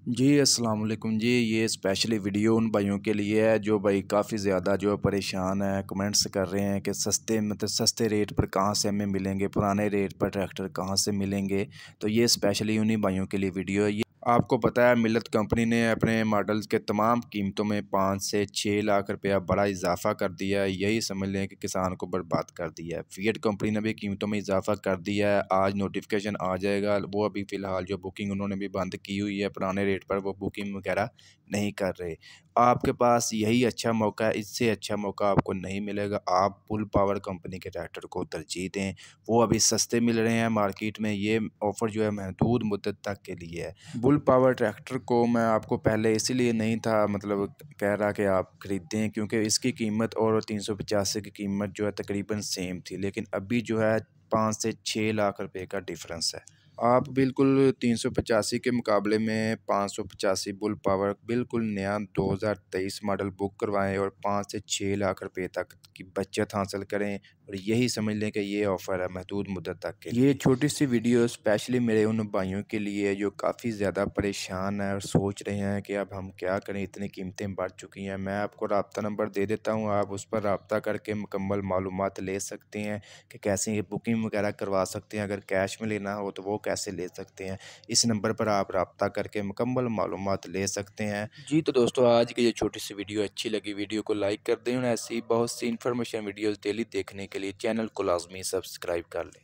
जी, अस्सलाम वालेकुम जी। ये स्पेशली वीडियो उन भाइयों के लिए है जो भाई काफ़ी ज़्यादा जो है परेशान हैं, कमेंट्स कर रहे हैं कि सस्ते मतलब सस्ते रेट पर कहाँ से हमें मिलेंगे, पुराने रेट पर ट्रैक्टर कहाँ से मिलेंगे। तो ये स्पेशली उन्हीं भाइयों के लिए वीडियो है। ये आपको पता है मिल्लत कंपनी ने अपने मॉडल्स के तमाम कीमतों में 5 से 6 लाख रुपया बड़ा इजाफ़ा कर दिया है। यही समझ लें कि किसान को बर्बाद कर दिया है। फिएट कंपनी ने भी कीमतों में इजाफ़ा कर दिया है। आज नोटिफिकेशन आ जाएगा। वो अभी फ़िलहाल जो बुकिंग उन्होंने भी बंद की हुई है, पुराने रेट पर वो बुकिंग वगैरह नहीं कर रहे। आपके पास यही अच्छा मौका है, इससे अच्छा मौका आपको नहीं मिलेगा। आप बुल पावर कंपनी के ट्रैक्टर को तरजीह दें। वो अभी सस्ते मिल रहे हैं मार्केट में। ये ऑफ़र जो है महदूद मुद्दत तक के लिए है। बुल पावर ट्रैक्टर को मैं आपको पहले इसीलिए नहीं था मतलब कह रहा कि आप ख़रीदें, क्योंकि इसकी कीमत और 385 की कीमत जो है तकरीबन सेम थी। लेकिन अभी जो है 5 से 6 लाख रुपए का डिफ़रेंस है। आप बिल्कुल 385 के मुकाबले में 585 बुल पावर बिल्कुल नया 2023 मॉडल बुक करवाएँ और 5 से 6 लाख रुपए तक की बचत हासिल करें। और यही समझ लें कि ये ऑफ़र है महदूद मुद्दत तक के लिए। ये छोटी-सी वीडियो स्पेशली मेरे उन भाइयों के लिए है जो काफ़ी ज़्यादा परेशान हैं और सोच रहे हैं कि अब हम क्या करें, इतनी कीमतें बढ़ चुकी हैं। मैं आपको राब्ता नंबर दे देता हूँ, आप उस पर राब्ता करके मुकम्मल मालूमात ले सकते हैं कि कैसे ये बुकिंग वगैरह करवा सकते हैं। अगर कैश में लेना हो तो वो कैसे ले सकते हैं। इस नंबर पर आप राब्ता करके मुकम्मल मालूमात ले सकते हैं। जी तो दोस्तों, आज की ये छोटी-सी वीडियो अच्छी लगी, वीडियो को लाइक कर दें और ऐसी बहुत सी इन्फॉर्मेशन वीडियोज़ डेली देखने के लिए चैनल को लाज़मी सब्सक्राइब कर लें।